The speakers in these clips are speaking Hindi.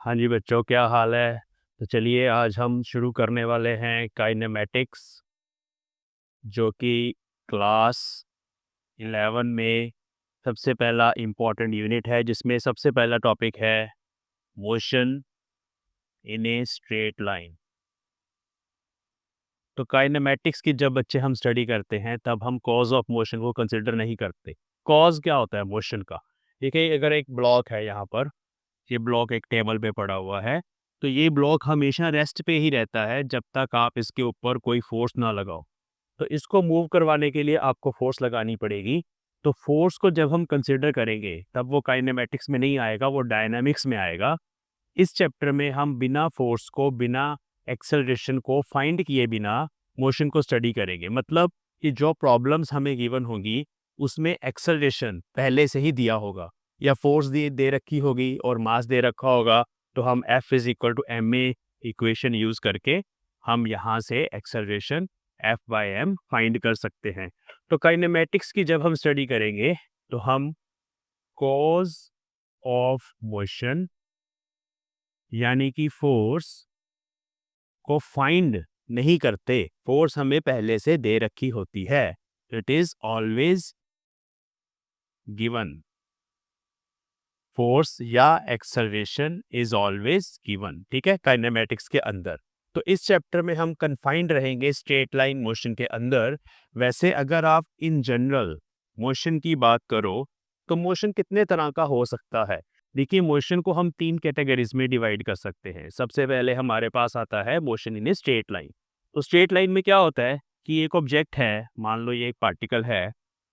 हाँ जी बच्चों, क्या हाल है। तो चलिए आज हम शुरू करने वाले हैं काइनेमेटिक्स, जो कि क्लास 11 में सबसे पहला इम्पोर्टेंट यूनिट है, जिसमें सबसे पहला टॉपिक है motion in a straight line. तो काइनेमेटिक्स की जब बच्चे हम स्टडी करते हैं तब हम कॉज ऑफ मोशन को कंसिडर नहीं करते। कॉज क्या होता है मोशन का? देखिए, अगर एक ब्लॉक है यहाँ पर, ये ब्लॉक एक टेबल पे पड़ा हुआ है, तो ये ब्लॉक हमेशा रेस्ट पे ही रहता है जब तक आप इसके ऊपर कोई फोर्स ना लगाओ। तो इसको मूव करवाने के लिए आपको फोर्स लगानी पड़ेगी। तो फोर्स को जब हम कंसिडर करेंगे तब वो काइनेमेटिक्स में नहीं आएगा, वो डायनामिक्स में आएगा। इस चैप्टर में हम बिना फोर्स को, बिना एक्सेलरेशन को फाइंड किए बिना मोशन को स्टडी करेंगे। मतलब कि जो प्रॉब्लम्स हमें गिवन होगी उसमें एक्सेलरेशन पहले से ही दिया होगा, या फोर्स दे रखी होगी और मास दे रखा होगा। तो हम F is equal to m a equation use करके हम यहाँ से एक्सेलरेशन F/m फाइंड कर सकते हैं। तो काइनेमेटिक्स की जब हम स्टडी करेंगे तो हम कॉज ऑफ मोशन यानी कि फोर्स को फाइंड नहीं करते। फोर्स हमें पहले से दे रखी होती है। It is always given. Force या एक्सेलरेशन इज ऑलवेज गिवन, ठीक है, काइनेमेटिक्स के अंदर। तो इस चैप्टर में हम कन्फाइंड रहेंगे स्ट्रेट लाइन मोशन के अंदर। वैसे अगर आप इन जनरल मोशन की बात करो तो मोशन कितने तरह का हो सकता है। देखिए, मोशन को हम 3 कैटेगरीज में डिवाइड कर सकते हैं। सबसे पहले हमारे पास आता है motion in a straight line. तो स्ट्रेट लाइन में क्या होता है कि एक ऑब्जेक्ट है, मान लो ये एक पार्टिकल है,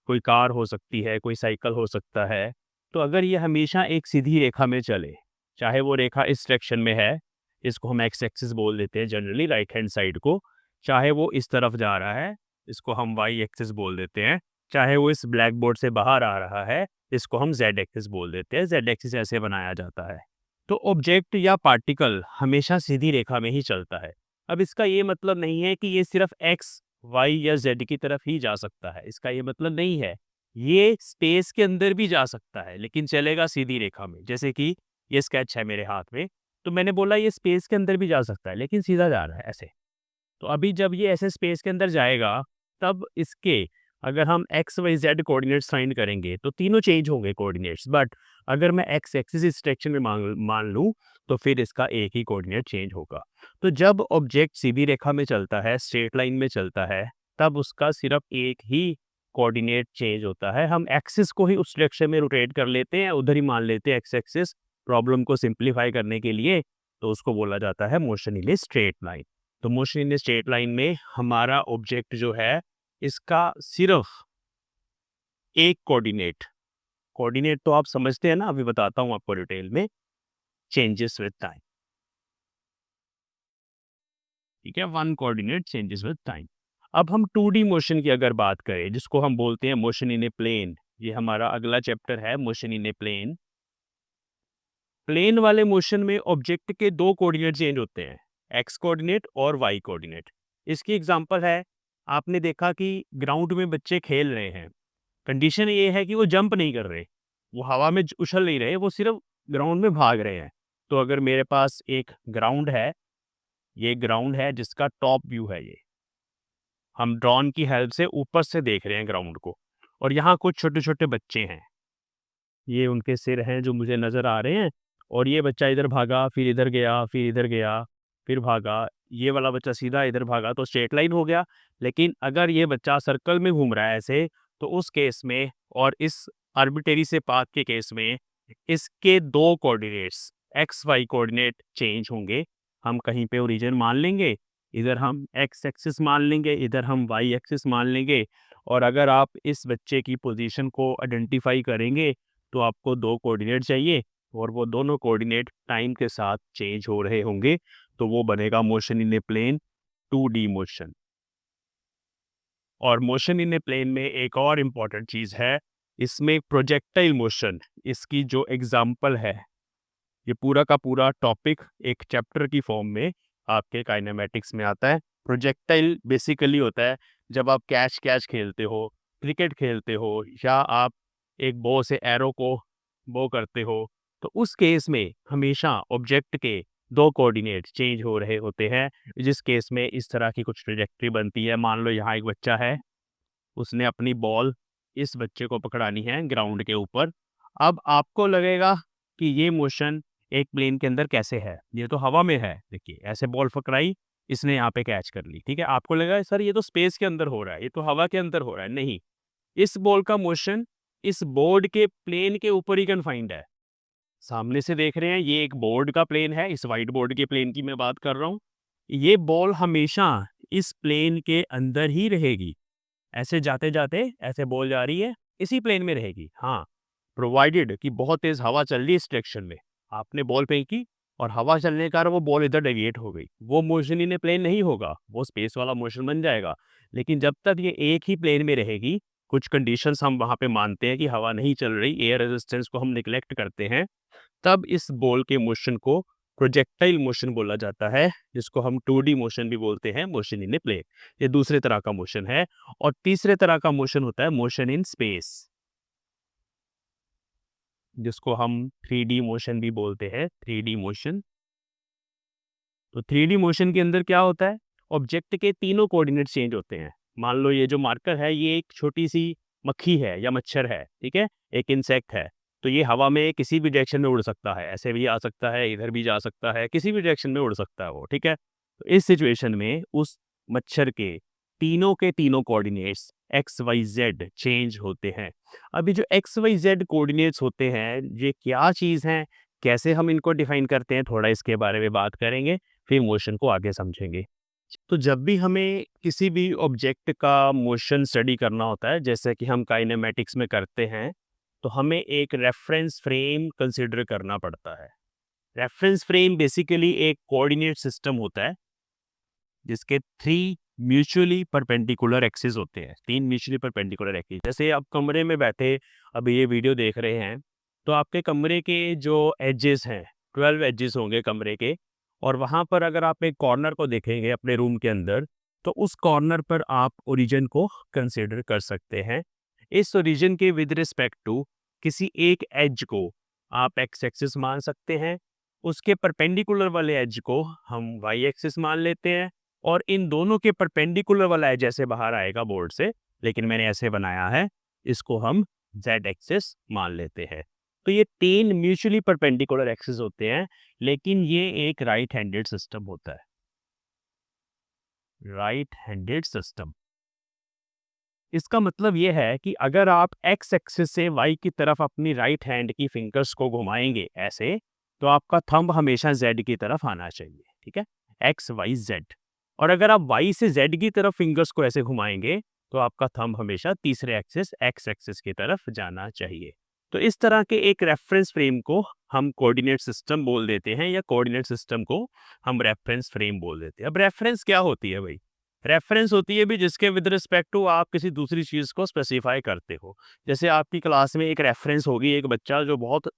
कोई कार हो सकती है, कोई साइकिल हो सकता है। तो अगर ये हमेशा एक सीधी रेखा में चले, चाहे वो रेखा इस डायरेक्शन में है, इसको हम एक्स एक्सिस बोल देते हैं जनरली, राइट हैंड साइड को, चाहे वो इस तरफ जा रहा है, इसको हम वाई एक्सिस बोल देते हैं, चाहे वो इस ब्लैक बोर्ड से बाहर आ रहा है, इसको हम जेड एक्सिस बोल देते हैं। जेड एक्सिस ऐसे बनाया जाता है। तो ऑब्जेक्ट या पार्टिकल हमेशा सीधी रेखा में ही चलता है। अब इसका ये मतलब नहीं है कि ये सिर्फ एक्स वाई या जेड की तरफ ही जा सकता है, इसका ये मतलब नहीं है। ये स्पेस के अंदर भी जा सकता है लेकिन चलेगा सीधी रेखा में। जैसे कि ये स्केच है मेरे हाथ में, तो मैंने बोला ये स्पेस के अंदर भी जा सकता है लेकिन सीधा जा रहा है ऐसे। तो अभी जब ये ऐसे स्पेस के अंदर जाएगा तब इसके, अगर हम x y z coordinates find करेंगे तो तीनों चेंज होंगे कोऑर्डिनेट्स। बट अगर मैं एक्स एक्सिस इस डायरेक्शन में मान मान लूँ तो फिर इसका एक ही कोऑर्डिनेट चेंज होगा। तो जब ऑब्जेक्ट सीधी रेखा में चलता है, स्ट्रेट लाइन में चलता है, तब उसका सिर्फ एक ही कोऑर्डिनेट चेंज होता है। हम एक्सिस को ही उस डायरेक्शन में रोटेट कर लेते हैं, उधर ही मान लेते हैं एक्स एक्सिस, प्रॉब्लम को सिंप्लीफाई करने के लिए। तो उसको बोला जाता है motion in a straight line. तो motion in a straight line में हमारा ऑब्जेक्ट जो है, इसका सिर्फ एक कोऑर्डिनेट, कोऑर्डिनेट तो आप समझते हैं ना, अभी बताता हूं आपको डिटेल में, चेंजेस विद टाइम। ठीक है, one coordinate changes with time. अब हम 2D मोशन की अगर बात करें, जिसको हम बोलते हैं मोशन इन ए प्लेन, ये हमारा अगला चैप्टर है, motion in a plane. Plane वाले मोशन में ऑब्जेक्ट के दो कोऑर्डिनेट चेंज होते हैं, एक्स कोऑर्डिनेट और वाई कोऑर्डिनेट। इसकी एग्जांपल है, आपने देखा कि ग्राउंड में बच्चे खेल रहे हैं, कंडीशन ये है कि वो जंप नहीं कर रहे, वो हवा में उछल नहीं रहे, वो सिर्फ ग्राउंड में भाग रहे हैं। तो अगर मेरे पास एक ग्राउंड है, ये ग्राउंड है जिसका टॉप व्यू है, ये हम ड्रोन की हेल्प से ऊपर से देख रहे हैं ग्राउंड को, और यहाँ कुछ छोटे छोटे बच्चे हैं, ये उनके सिर हैं जो मुझे नज़र आ रहे हैं। और ये बच्चा इधर भागा, फिर इधर गया, फिर इधर गया, फिर भागा, ये वाला बच्चा सीधा इधर भागा, तो स्ट्रेट लाइन हो गया। लेकिन अगर ये बच्चा सर्कल में घूम रहा है ऐसे, तो उस केस में और इस आर्बिट्रेरी से पाथ के केस में इसके दो coordinates, x y coordinate change होंगे। हम कहीं पे ओरिजिन मान लेंगे, इधर हम एक्स एक्सिस मान लेंगे, इधर हम वाई एक्सिस मान लेंगे। और अगर आप इस बच्चे की पोजीशन को आइडेंटिफाई करेंगे तो आपको दो कोऑर्डिनेट चाहिए, और वो दोनों कोऑर्डिनेट टाइम के साथ चेंज हो रहे होंगे, तो वो बनेगा motion in a plane, 2D motion. और मोशन इन ए प्लेन में एक और इम्पॉर्टेंट चीज़ है, इसमें प्रोजेक्टाइल मोशन, इसकी जो एग्जाम्पल है, ये पूरा का पूरा टॉपिक एक चैप्टर की फॉर्म में आपके काइनेमेटिक्स में आता है। प्रोजेक्टाइल बेसिकली होता है जब आप कैच कैच खेलते हो, क्रिकेट खेलते हो, या आप एक बो से एरो को बो करते हो, तो उस केस में हमेशा ऑब्जेक्ट के 2 कोऑर्डिनेट चेंज हो रहे होते हैं, जिस केस में इस तरह की कुछ ट्रैजेक्टरी बनती है। मान लो यहाँ एक बच्चा है, उसने अपनी बॉल इस बच्चे को पकड़ानी है ग्राउंड के ऊपर। अब आपको लगेगा कि ये मोशन एक प्लेन के अंदर कैसे है? ये तो हवा में है। देखिए, ऐसे बॉल पकड़ाई, इसने यहाँ पे कैच कर ली, ठीक है? आपको लगेगा सर ये तो स्पेस के अंदर हो रहा है, ये तो हवा के अंदर हो रहा है। नहीं, इस बॉल का मोशन इस बोर्ड के प्लेन के ऊपर ही कन्फाइंड है। सामने से देख रहे हैं, ये एक बोर्ड का प्लेन है, इस व्हाइट बोर्ड के प्लेन की मैं बात कर रहा हूँ। ये बॉल हमेशा इस प्लेन के अंदर ही रहेगी। ऐसे जाते-जाते ऐसे बॉल जा रही है, इसी प्लेन में रहेगी। हाँ, प्रोवाइडेड कि बहुत तेज़ हवा चल रही है इस डायरेक्शन में। आपने बॉल फेंकी और हवा चलने के कारण वो बॉल इधर डेविएट हो गई। वो मोशन इन ए प्लेन नहीं होगा, वो स्पेस वाला मोशन बन जाएगा। लेकिन जब तक ये एक ही प्लेन में रहेगी, कुछ कंडीशंस हम वहाँ पे मानते हैं कि हवा नहीं चल रही, एयर रेजिस्टेंस को हम नेग्लेक्ट करते हैं, तब इस बॉल के मोशन को प्रोजेक्टाइल मोशन बोला जाता है, जिसको हम 2D मोशन भी बोलते हैं, मोशन इन ए प्लेन। ये दूसरे तरह का मोशन है। और तीसरे तरह का मोशन होता है मोशन इन स्पेस, जिसको हम 3D मोशन भी बोलते हैं, 3D मोशन। तो 3D मोशन के अंदर क्या होता है? ऑब्जेक्ट के तीनों कोऑर्डिनेट चेंज होते हैं। मान लो ये जो मार्कर है, ये एक छोटी-सी मक्खी है या मच्छर है, ठीक है? एक इंसेक्ट है। तो ये हवा में किसी भी डायरेक्शन में उड़ सकता है, ऐसे भी आ सकता है, इधर भी जा सकता है, किसी भी डायरेक्शन में उड़ सकता है वो, ठीक है? तो इस सिचुएशन में उस मच्छर के तीनों coordinates x, y, z change होते हैं। अभी जो एक्स, वाई, ज़ेड कोऑर्डिनेट्स होते हैं, ये क्या चीज़ हैं? कैसे हम इनको डिफाइन करते हैं? थोड़ा इसके बारे में बात करेंगे, फिर मोशन को आगे समझेंगे। तो जब भी हमें किसी भी ऑब्जेक्ट का मोशन स्टडी करना होता है, जैसे कि हम काइनेमैटिक्स में करते हैं, तो हमें एक रेफरेंस फ्रेम कंसीडर करना पड़ता है। रेफरेंस फ्रेम बेसिकली एक कोऑर्डिनेट सिस्टम होता है, जिसके 3 म्यूचुअली परपेंडिकुलर एक्सिस होते हैं। 3 म्यूचुअली परपेंडिकुलर एक्सिस। जैसे आप कमरे में बैठे अभी ये वीडियो देख रहे हैं, तो आपके कमरे के जो एजेस हैं, 12 एजेस होंगे कमरे के, और वहाँ पर अगर आप एक कॉर्नर को देखेंगे अपने रूम के अंदर, तो उस कॉर्नर पर आप ओरिजिन को कंसीडर कर सकते हैं। इस ओरिजिन के विद रिस्पेक्ट टू किसी एक एज को आप एक्स एक्सिस मान सकते हैं, उसके परपेंडिकुलर वाले एज को हम वाई एक्सिस मान लेते हैं, और इन दोनों के परपेंडिकुलर वाला एज ऐसे बाहर आएगा बोर्ड से, लेकिन मैंने ऐसे बनाया है, इसको हम जेड एक्सिस मान लेते हैं। तो ये 3 म्यूचुअली परपेंडिकुलर एक्सिस होते हैं, लेकिन ये एक राइट हैंडेड सिस्टम होता है। राइट हैंडेड सिस्टम, इसका मतलब ये है कि अगर आप एक्स एक्सिस से वाई की तरफ अपनी राइट हैंड की फिंगर्स को घुमाएंगे ऐसे, तो आपका थंब हमेशा जेड की तरफ आना चाहिए, ठीक है? X, y, z. और अगर आप वाई से जेड की तरफ फिंगर्स को ऐसे घुमाएंगे, तो आपका थंब हमेशा तीसरे एक्सिस एक्स एक्सिस की तरफ जाना चाहिए। तो इस तरह के एक रेफरेंस फ्रेम को हम कोऑर्डिनेट सिस्टम बोल देते हैं, या कोऑर्डिनेट सिस्टम को हम रेफरेंस फ्रेम बोल देते हैं। अब रेफरेंस क्या होती है भाई? रेफरेंस होती है भी जिसके विद रिस्पेक्ट टू आप किसी दूसरी चीज़ को स्पेसिफाई करते हो। जैसे आपकी क्लास में एक रेफरेंस होगी, एक बच्चा जो बहुत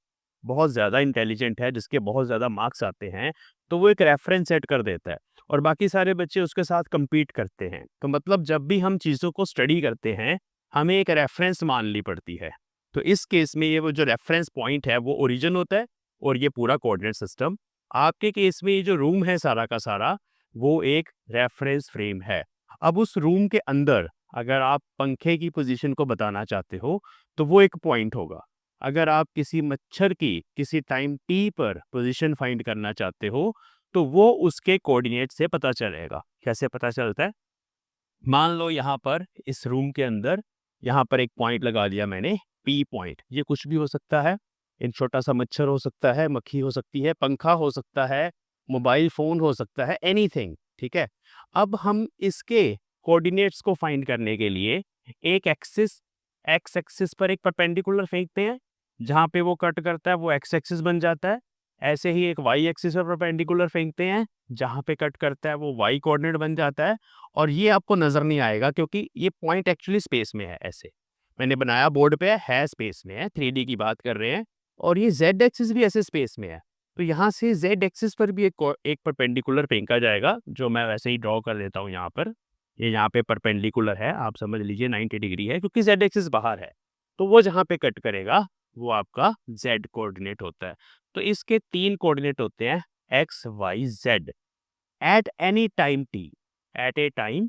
बहुत ज़्यादा इंटेलिजेंट है, जिसके बहुत ज़्यादा मार्क्स आते हैं, तो वो एक रेफरेंस सेट कर देता है, और बाकी सारे बच्चे उसके साथ कम्पीट करते हैं। तो मतलब जब भी हम चीज़ों को स्टडी करते हैं, हमें एक रेफरेंस माननी पड़ती है। तो इस केस में ये वो जो रेफरेंस पॉइंट है, वो ओरिजिन होता है, और ये पूरा कोऑर्डिनेट सिस्टम। आपके केस में ये जो रूम है सारा का सारा, वो एक रेफरेंस फ्रेम है। अब उस रूम के अंदर अगर आप पंखे की पोजीशन को बताना चाहते हो, तो वो एक पॉइंट होगा। अगर आप किसी मच्छर की किसी टाइम टी पर पोजीशन फाइंड करना चाहते हो, तो वो उसके कोऑर्डिनेट से पता चलेगा। कैसे पता चलता है? मान लो यहाँ पर इस रूम के अंदर यहाँ पर एक पॉइंट लगा दिया मैंने, पी पॉइंट। ये कुछ भी हो सकता है, एक छोटा सा मच्छर हो सकता है, मक्खी हो सकती है, पंखा हो सकता है, मोबाइल फोन हो सकता है, एनीथिंग, ठीक है? अब हम इसके कोऑर्डिनेट्स को फाइंड करने के लिए एक एक्सिस, एक्स एक्सिस पर एक परपेंडिकुलर फेंकते हैं, जहाँ पे वो कट करता है वो एक्स एक्सिस बन जाता है। ऐसे ही एक वाई एक्सिस पर परपेंडिकुलर फेंकते हैं, जहाँ पे कट करता है वो वाई कोऑर्डिनेट बन जाता है। और ये आपको नज़र नहीं आएगा, क्योंकि ये पॉइंट एक्चुअली स्पेस में है। ऐसे मैंने बनाया बोर्ड पे, है स्पेस में है, 3D की बात कर रहे हैं, और ये जेड एक्सिस भी ऐसे स्पेस में है। तो यहाँ से जेड एक्सिस पर भी एक परपेंडिकुलर फेंका जाएगा, जो मैं वैसे ही ड्रॉ कर देता हूँ यहाँ पर। ये यहाँ पे परपेंडिकुलर है, आप समझ लीजिए 90 डिग्री है, क्योंकि जेड एक्सिस बाहर है। तो वो जहाँ पे कट करेगा वो आपका z कोऑर्डिनेट होता है। तो इसके 3 कोऑर्डिनेट होते हैं x, y, z at any time t, at a time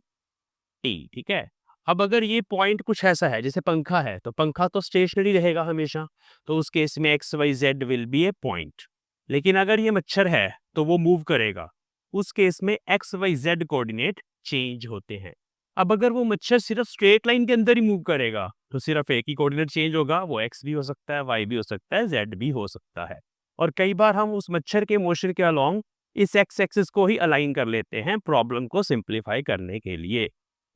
t, ठीक है। अब अगर ये पॉइंट कुछ ऐसा है जैसे पंखा है, तो पंखा तो स्टेशनरी रहेगा हमेशा, तो उस केस में x y z will be a point. लेकिन अगर ये मच्छर है तो वो मूव करेगा, उस केस में x y z coordinate change होते हैं। अब अगर वो मच्छर सिर्फ स्ट्रेट लाइन के अंदर ही मूव करेगा तो सिर्फ एक ही कोऑर्डिनेट चेंज होगा, वो एक्स भी हो सकता है, वाई भी हो सकता है, जेड भी हो सकता है। और कई बार हम उस मच्छर के मोशन के अलोंग इस एक्स एक्सिस को ही अलाइन कर लेते हैं प्रॉब्लम को सिंप्लीफाई करने के लिए,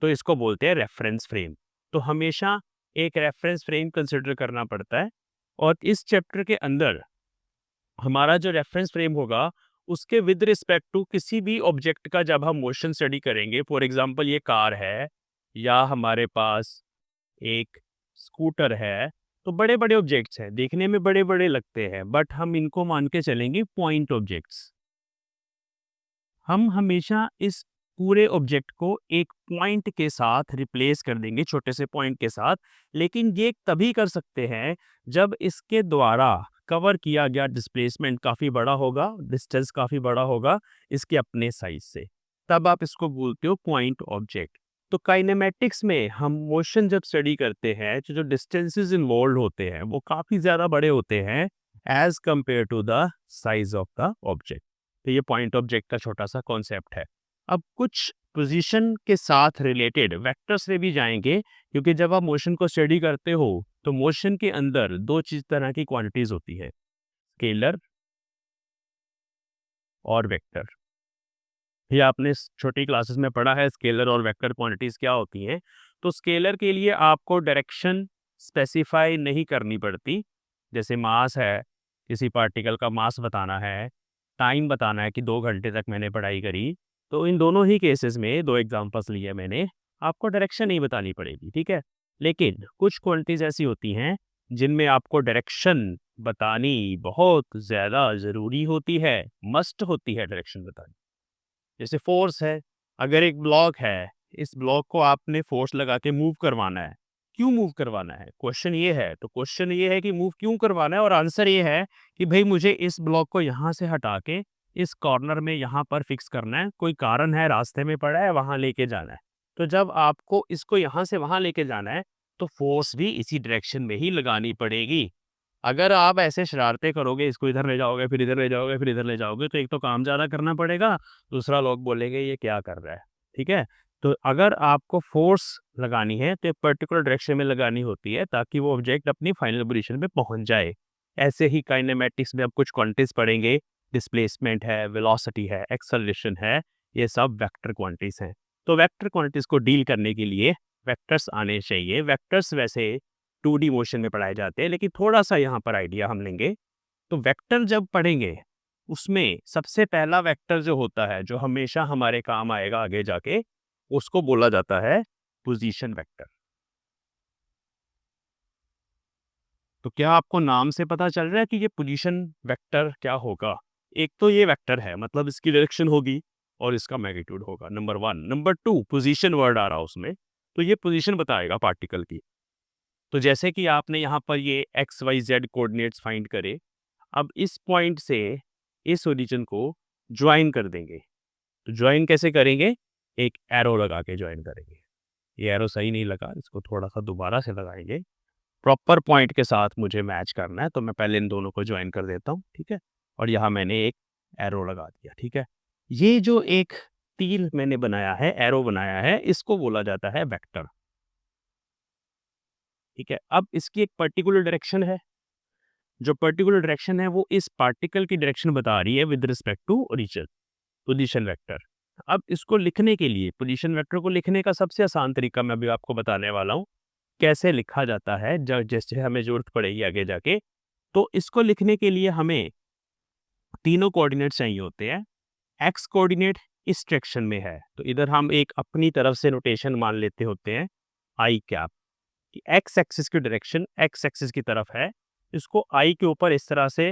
तो इसको बोलते हैं रेफरेंस फ्रेम। तो हमेशा एक रेफरेंस फ्रेम कंसिडर करना पड़ता है। और इस चैप्टर के अंदर हमारा जो रेफरेंस फ्रेम होगा उसके विद रिस्पेक्ट टू किसी भी ऑब्जेक्ट का जब हम मोशन स्टडी करेंगे, फॉर एग्जांपल ये कार है या हमारे पास एक स्कूटर है, तो बड़े बड़े ऑब्जेक्ट्स हैं, देखने में बड़े बड़े लगते हैं, बट हम इनको मान के चलेंगे पॉइंट ऑब्जेक्ट्स। हम हमेशा इस पूरे ऑब्जेक्ट को एक पॉइंट के साथ रिप्लेस कर देंगे, छोटे से पॉइंट के साथ। लेकिन ये तभी कर सकते हैं जब इसके द्वारा कवर किया गया डिस्प्लेसमेंट काफ़ी बड़ा होगा, डिस्टेंस काफ़ी बड़ा होगा इसके अपने साइज से, तब आप इसको बोलते हो पॉइंट ऑब्जेक्ट। तो काइनेमेटिक्स में हम मोशन जब स्टडी करते हैं तो जो डिस्टेंसेस इन्वॉल्व होते हैं वो काफ़ी ज़्यादा बड़े होते हैं as compare to the size of the object. तो ये पॉइंट ऑब्जेक्ट का छोटा सा कॉन्सेप्ट है। अब कुछ पोजीशन के साथ रिलेटेड वेक्टर्स से भी जाएंगे, क्योंकि जब आप मोशन को स्टडी करते हो तो मोशन के अंदर दो चीज तरह की क्वांटिटीज होती है, स्केलर और वेक्टर। ये आपने छोटी क्लासेस में पढ़ा है स्केलर और वेक्टर क्वांटिटीज क्या होती हैं। तो स्केलर के लिए आपको डायरेक्शन स्पेसिफाई नहीं करनी पड़ती, जैसे मास है, किसी पार्टिकल का मास बताना है, टाइम बताना है कि 2 घंटे तक मैंने पढ़ाई करी, तो इन दोनों ही केसेस में 2 एग्जांपल्स लिए मैंने, आपको डायरेक्शन नहीं बतानी पड़ेगी, ठीक है। लेकिन कुछ क्वांटिटीज ऐसी होती हैं जिनमें आपको डायरेक्शन बतानी बहुत ज़्यादा ज़रूरी होती है, मस्ट होती है डायरेक्शन बतानी। जैसे फोर्स है, अगर एक ब्लॉक है, इस ब्लॉक को आपने फोर्स लगा के मूव करवाना है, क्यों मूव करवाना है, क्वेश्चन ये है। तो क्वेश्चन ये है कि मूव क्यों करवाना है, और आंसर ये है कि भाई मुझे इस ब्लॉक को यहाँ से हटा के इस कॉर्नर में यहाँ पर फिक्स करना है, कोई कारण है, रास्ते में पड़ा है, वहाँ लेके जाना है। तो जब आपको इसको यहाँ से वहाँ लेके जाना है तो फोर्स भी इसी डायरेक्शन में ही लगानी पड़ेगी। अगर आप ऐसे शरारतें करोगे, इसको इधर ले जाओगे, फिर इधर ले जाओगे, फिर इधर ले जाओगे, तो एक तो काम ज़्यादा करना पड़ेगा, दूसरा लोग बोलेंगे ये क्या कर रहा है, ठीक है। तो अगर आपको फोर्स लगानी है तो एक पर्टिकुलर डायरेक्शन में लगानी होती है ताकि वो ऑब्जेक्ट अपनी फाइनल पोजीशन पे पहुंच जाए। ऐसे ही काइनेमेटिक्स में अब कुछ क्वांटिटीज पढ़ेंगे, डिस्प्लेसमेंट है, वेलोसिटी है, एक्सेलरेशन है, ये सब वेक्टर क्वांटिटीज हैं। तो वेक्टर क्वांटिटीज को डील करने के लिए वेक्टर्स आने चाहिए। वेक्टर्स वैसे 2D मोशन में पढ़ाए जाते हैं, लेकिन थोड़ा सा यहाँ पर आइडिया हम लेंगे। तो वेक्टर जब पढ़ेंगे उसमें सबसे पहला वेक्टर जो होता है, जो हमेशा हमारे काम आएगा आगे जाके, उसको बोला जाता है पोजीशन वेक्टर। तो क्या आपको नाम से पता चल रहा है कि ये पोजीशन वेक्टर क्या होगा? एक तो ये वेक्टर है, मतलब इसकी डायरेक्शन होगी और इसका मैग्नीट्यूड होगा, नंबर 1। नंबर 2, पोजीशन वर्ड आ रहा है उसमें, तो ये पोजीशन बताएगा पार्टिकल की। तो जैसे कि आपने यहाँ पर ये x y z coordinates find करे, अब इस पॉइंट से इस ओरिजिन को ज्वाइन कर देंगे। तो ज्वाइन कैसे करेंगे? एक एरो लगा के ज्वाइन करेंगे। ये एरो सही नहीं लगा, इसको थोड़ा सा दोबारा से लगाएंगे। प्रॉपर पॉइंट के साथ मुझे मैच करना है, तो मैं पहले इन दोनों को ज्वाइन कर देता हूँ, ठीक है। और यहाँ मैंने एक एरो लगा दिया, ठीक है। ये जो एक तीर मैंने बनाया है, एरो बनाया है, इसको बोला जाता है वेक्टर, ठीक है। अब इसकी एक पर्टिकुलर डायरेक्शन है, जो पर्टिकुलर डायरेक्शन है वो इस पार्टिकल की डायरेक्शन बता रही है with respect to origin, position vector. अब इसको लिखने के लिए, पोजीशन वेक्टर को लिखने का सबसे आसान तरीका मैं अभी आपको बताने वाला हूँ, कैसे लिखा जाता है, जैसे हमें जरूरत पड़ेगी आगे जाके। तो इसको लिखने के लिए हमें तीनों कोऑर्डिनेट चाहिए होते हैं। एक्स कोऑर्डिनेट इस डायरेक्शन में है, तो इधर हम एक अपनी तरफ से नोटेशन मान लेते होते हैं आई कैप, कि एक्स एक्सिस की डायरेक्शन एक्स एक्सिस की तरफ है, इसको आई के ऊपर इस तरह से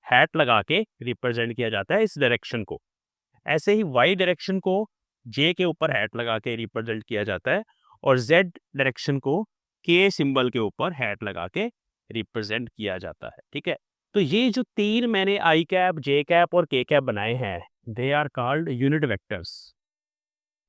हैट लगा के रिप्रेजेंट किया जाता है इस डायरेक्शन को। ऐसे ही वाई डायरेक्शन को जे के ऊपर हैट लगा के रिप्रेजेंट किया जाता है, और जेड डायरेक्शन को के सिंबल के ऊपर हैट लगा के रिप्रेजेंट किया जाता है, ठीक है। तो ये जो तीन मैंने आई कैप, जे कैप और के कैप बनाए हैं, they are called unit vectors.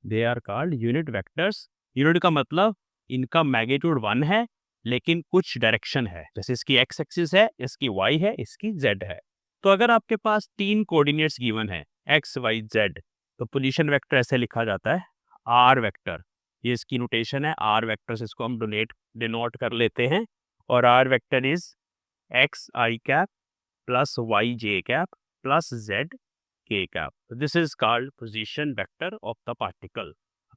They are called unit vectors. Unit का मतलब इनका मैग्नीट्यूड 1 है, लेकिन कुछ डायरेक्शन है, जैसे इसकी एक्स एक्सिस है, इसकी वाई है, इसकी जेड है। तो अगर आपके पास तीन कोऑर्डिनेट्स गिवन है, एक्स वाई जेड, तो पोजीशन वेक्टर ऐसे लिखा जाता है आर वेक्टर। ये इसकी नोटेशन है, आर वेक्टर से इसको हम डिनोट कर लेते हैं। और r vector is x i cap plus y j cap plus z k cap. This is called position vector of the particle.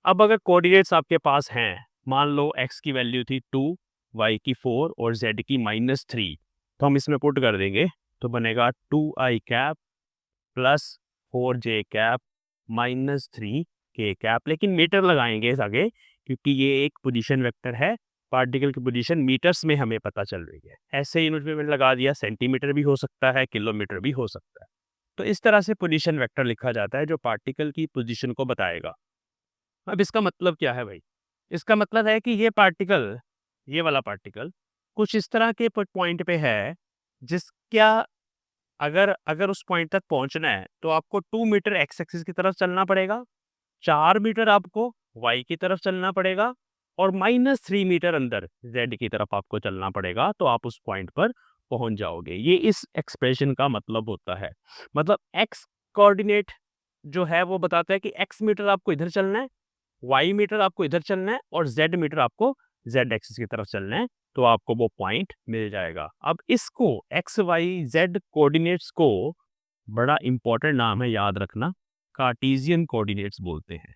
अब अगर कोऑर्डिनेट्स आपके पास हैं, मान लो x की वैल्यू थी 2, y की 4 और z की -3, तो हम इसमें पुट कर देंगे, तो बनेगा 2i cap plus 4j cap -3 के कैप। लेकिन मीटर लगाएंगे इस आगे, क्योंकि ये एक पोजीशन वेक्टर है, पार्टिकल की पोजीशन मीटर्स में हमें पता चल रही है। ऐसे यूनिट में मैंने लगा दिया, सेंटीमीटर भी हो सकता है, किलोमीटर भी हो सकता है। तो इस तरह से पोजीशन वेक्टर लिखा जाता है, जो पार्टिकल की पोजीशन को बताएगा। अब इसका मतलब क्या है भाई? इसका मतलब है कि ये पार्टिकल, ये वाला पार्टिकल कुछ इस तरह के पॉइंट पे है, जिसका अगर अगर उस पॉइंट तक पहुंचना है तो आपको 2 मीटर एक्स एक्सिस की तरफ चलना पड़ेगा, 4 मीटर आपको वाई की तरफ चलना पड़ेगा और -3 मीटर अंदर जेड की तरफ आपको चलना पड़ेगा, तो आप उस पॉइंट पर पहुंच जाओगे। ये इस एक्सप्रेशन का मतलब होता है। मतलब एक्स कोऑर्डिनेट जो है वो बताता है कि एक्स मीटर आपको इधर चलना है, वाई मीटर आपको इधर चलना है और जेड मीटर आपको जेड एक्सिस की तरफ चलना है, तो आपको वो पॉइंट मिल जाएगा। अब इसको एक्स वाई जेड कोऑर्डिनेट्स को, बड़ा इंपॉर्टेंट नाम है, याद रखना, कार्टेशियन कोऑर्डिनेट्स बोलते हैं।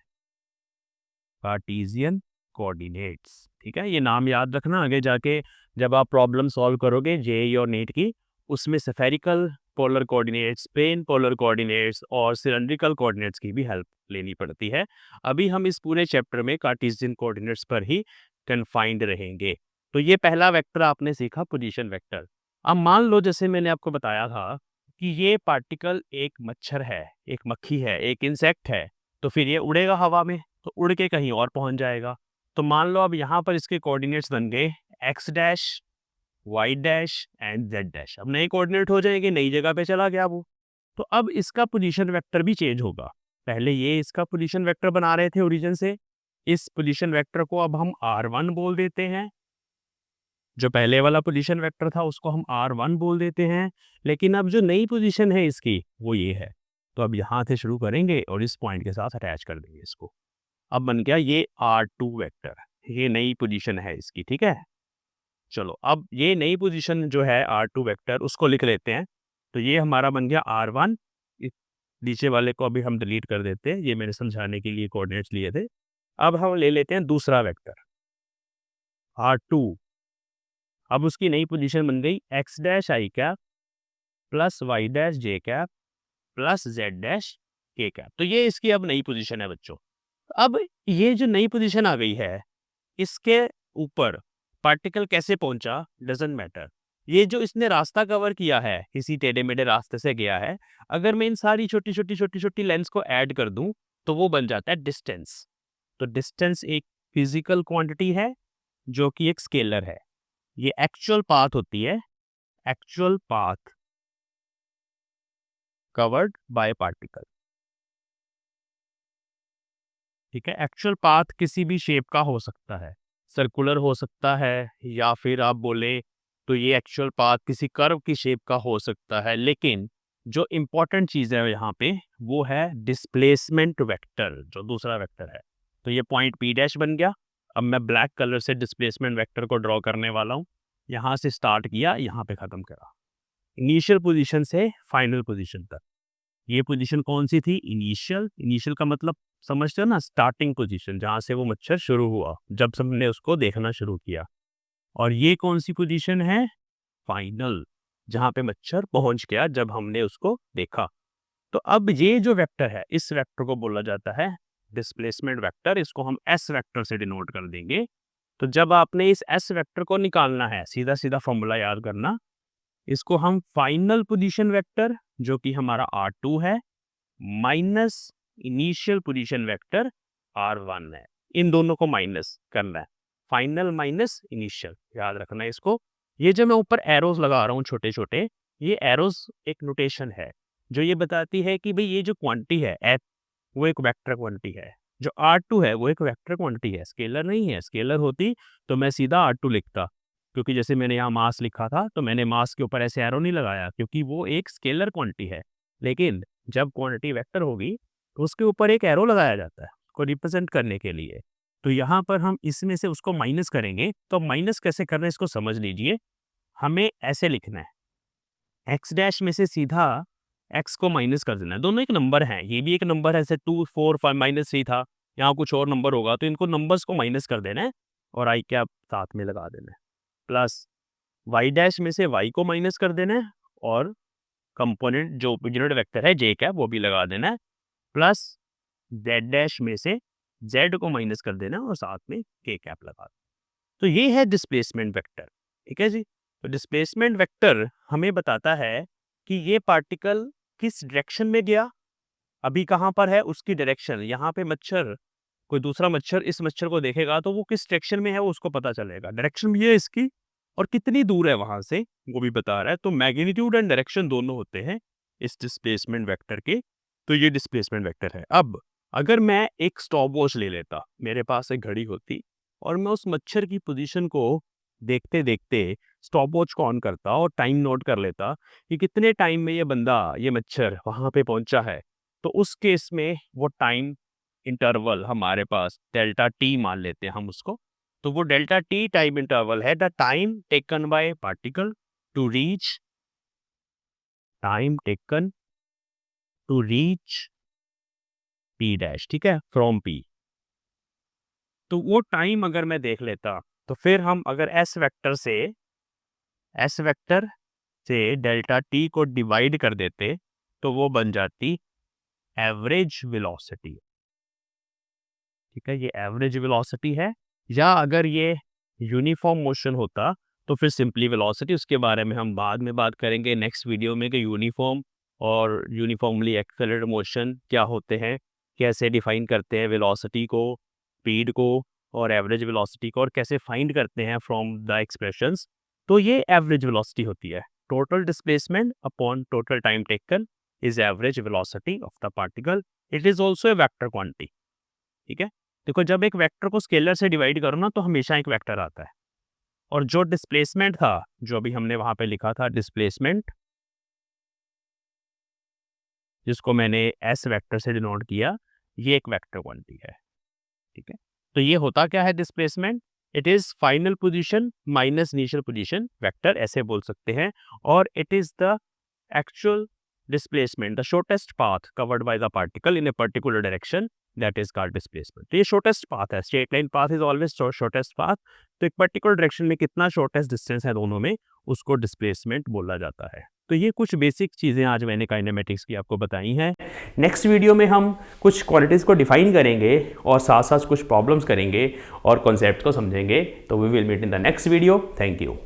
कार्टेशियन कोऑर्डिनेट्स, ठीक है, ये नाम याद रखना। आगे जाके जब आप प्रॉब्लम सॉल्व करोगे जेईई और नीट की, उसमें spherical polar coordinates, plane polar coordinates और सिलेंड्रिकल कोऑर्डिनेट्स की भी हेल्प लेनी पड़ती है। अभी हम इस पूरे चैप्टर में कार्टेशियन कोऑर्डिनेट्स पर ही कन्फाइंड रहेंगे। तो ये पहला वेक्टर आपने सीखा, पोजीशन वेक्टर। अब मान लो, जैसे मैंने आपको बताया था कि ये पार्टिकल एक मच्छर है, एक मक्खी है, एक इंसेक्ट है, तो फिर ये उड़ेगा हवा में, तो उड़ के कहीं और पहुंच जाएगा। तो मान लो अब यहाँ पर इसके कोऑर्डिनेट्स बन गए x dash, y dash and z dash. अब नए कोऑर्डिनेट हो जाएंगे, नई जगह पे चला गया वो। तो अब इसका पोजीशन वेक्टर भी चेंज होगा। पहले ये इसका पोजीशन वेक्टर बना रहे थे ओरिजिन से, इस पोजीशन वेक्टर को अब हम R1 बोल देते हैं। जो पहले वाला पोजीशन वेक्टर था उसको हम R1 बोल देते हैं। लेकिन अब जो नई पोजीशन है इसकी, वो ये है। तो अब यहाँ से शुरू करेंगे और इस पॉइंट के साथ अटैच कर देंगे इसको। अब बन गया ये R2 वेक्टर, ये नई पोजीशन है इसकी, ठीक है। चलो, अब ये नई पोजीशन जो है R2 वेक्टर, उसको लिख लेते हैं। तो ये हमारा बन गया R1। इस नीचे वाले को अभी हम डिलीट कर देते हैं, ये मैंने समझाने के लिए कोऑर्डिनेट्स लिए थे। अब हम ले लेते हैं दूसरा वेक्टर R2। अब उसकी नई पोजीशन बन गई x dash i cap plus y dash j cap plus z dash k cap. तो ये इसकी अब नई पोजीशन है बच्चों। अब ये जो नई पोजीशन आ गई है, इसके ऊपर पार्टिकल कैसे पहुंचा डजंट मैटर। ये जो इसने रास्ता कवर किया है, किसी टेढ़े मेढ़े रास्ते से गया है, अगर मैं इन सारी छोटी छोटी छोटी छोटी लेंस को ऐड कर दूं, तो वो बन जाता है डिस्टेंस। तो डिस्टेंस एक फिजिकल क्वांटिटी है, जो कि एक स्केलर है। ये एक्चुअल पाथ होती है, actual path covered by particle, ठीक है। एक्चुअल पाथ किसी भी शेप का हो सकता है, सर्कुलर हो सकता है, या फिर आप बोले तो ये एक्चुअल पाथ किसी कर्व की शेप का हो सकता है। लेकिन जो इम्पोर्टेंट चीज़ है यहाँ पे, वो है डिस्प्लेसमेंट वेक्टर, जो दूसरा वेक्टर है। तो ये पॉइंट पी डैश बन गया। अब मैं ब्लैक कलर से डिस्प्लेसमेंट वेक्टर को ड्रॉ करने वाला हूँ। यहाँ से स्टार्ट किया, यहाँ पे ख़त्म करा, इनिशियल पोजीशन से फाइनल पोजीशन तक। ये पोजीशन कौन सी थी? इनिशियल। इनिशियल का मतलब समझते हो ना, स्टार्टिंग पोजीशन, जहां से वो मच्छर शुरू हुआ, जब हमने उसको देखना शुरू किया। और ये कौन सी पोजीशन है? फाइनल, जहां पे मच्छर पहुंच गया जब हमने उसको देखा। तो अब ये जो वेक्टर है, इस वेक्टर को बोला जाता है डिस्प्लेसमेंट वेक्टर। इसको हम एस वेक्टर से डिनोट कर देंगे। तो जब आपने इस एस वेक्टर को निकालना है, सीधा सीधा फॉर्मूला याद करना, इसको हम फाइनल पोजीशन वेक्टर, जो कि हमारा R2 है, minus initial position vector R1 है, इन दोनों को माइनस करना है। फाइनल माइनस इनिशियल, याद रखना है इसको। ये जो मैं ऊपर एरोज लगा रहा हूँ छोटे छोटे, ये एरोज एक नोटेशन है जो ये बताती है कि भाई ये जो क्वांटिटी है एफ, वो एक वेक्टर क्वांटिटी है। जो R2 है वो एक वेक्टर क्वांटिटी है, स्केलर नहीं है। स्केलर होती तो मैं सीधा R2 लिखता, क्योंकि जैसे मैंने यहाँ मास लिखा था तो मैंने मास के ऊपर ऐसे एरो नहीं लगाया क्योंकि वो एक स्केलर क्वांटिटी है। लेकिन जब क्वांटिटी वेक्टर होगी तो उसके ऊपर एक एरो लगाया जाता है को रिप्रेजेंट करने के लिए। तो यहाँ पर हम इसमें से उसको माइनस करेंगे, तो माइनस कैसे करना है इसको समझ लीजिए। हमें ऐसे लिखना है, एक्स डैश में से सीधा एक्स को माइनस कर देना है। दोनों एक नंबर हैं, ये भी एक नंबर है, जैसे 2 4 5 -3 था, यहाँ कुछ और नंबर होगा तो इनको नंबर्स को माइनस कर देना है और आई कैप साथ में लगा देना है। प्लस वाई डैश में से वाई को माइनस कर देना है और कंपोनेंट जो यूनिट वेक्टर है जे कैप वो भी लगा देना है। प्लस जेड डैश में से जेड को माइनस कर देना है और साथ में के कैप लगा देना। तो ये है डिस्प्लेसमेंट वेक्टर, ठीक है जी। तो डिस्प्लेसमेंट वेक्टर हमें बताता है कि ये पार्टिकल किस डायरेक्शन में गया, अभी कहाँ पर है उसकी डायरेक्शन। यहाँ पे मच्छर, कोई दूसरा मच्छर इस मच्छर को देखेगा तो वो किस डायरेक्शन में है वो उसको पता चलेगा। डायरेक्शन भी है इसकी और कितनी दूर है वहां से वो भी बता रहा है। तो मैग्नीट्यूड एंड डायरेक्शन दोनों होते हैं इस डिस्प्लेसमेंट वेक्टर के। तो ये डिस्प्लेसमेंट वेक्टर है। अब अगर मैं एक स्टॉप वॉच ले लेता, मेरे पास एक घड़ी होती और मैं उस मच्छर की पोजीशन को देखते देखते स्टॉप वॉच को ऑन करता और टाइम नोट कर लेता कि कितने टाइम में ये बंदा, ये मच्छर वहां पे पहुंचा है, तो उस केस में वो टाइम इंटरवल हमारे पास डेल्टा टी मान लेते हैं हम उसको। तो वो डेल्टा टी टाइम इंटरवल है the time taken by particle to reach, time taken to reach p dash, ठीक है, फ्रॉम पी। तो वो टाइम अगर मैं देख लेता तो फिर हम अगर एस वेक्टर से डेल्टा टी को डिवाइड कर देते तो वो बन जाती एवरेज वेलोसिटी, ठीक है, ये एवरेज वेलोसिटी है। या अगर ये यूनिफॉर्म मोशन होता तो फिर सिंपली वेलोसिटी, उसके बारे में हम बाद में बात करेंगे नेक्स्ट वीडियो में कि यूनिफॉर्म और यूनिफॉर्मली एक्सेलरेटेड मोशन क्या होते हैं, कैसे डिफाइन करते हैं वेलोसिटी को, स्पीड को और एवरेज वेलोसिटी को, और कैसे फाइंड करते हैं फ्रॉम द एक्सप्रेशंस। तो ये एवरेज वेलोसिटी होती है। Total displacement upon total time taken is average velocity of the particle. It is also a vector quantity, ठीक है। देखो जब एक वेक्टर को स्केलर से डिवाइड करो ना तो हमेशा एक वेक्टर आता है। और जो डिस्प्लेसमेंट था, जो अभी हमने वहां पे लिखा था डिस्प्लेसमेंट, जिसको मैंने एस वेक्टर से डिनोट किया, ये एक वेक्टर क्वांटिटी है, ठीक है। तो ये होता क्या है displacement, it is final position minus initial position vector, ऐसे बोल सकते हैं। और it is the actual displacement, the shortest path covered by the particle in a particular direction, that is called displacement। तो ये shortest path है, straight line path is always shortest path। तो एक particular direction में कितना shortest distance है दोनों में, उसको displacement बोला जाता है। तो ये कुछ बेसिक चीज़ें आज मैंने काइनेमेटिक्स की आपको बताई हैं। नेक्स्ट वीडियो में हम कुछ क्वालिटीज़ को डिफाइन करेंगे और साथ साथ कुछ प्रॉब्लम्स करेंगे और कॉन्सेप्ट को समझेंगे। तो we will meet in the next video. Thank you.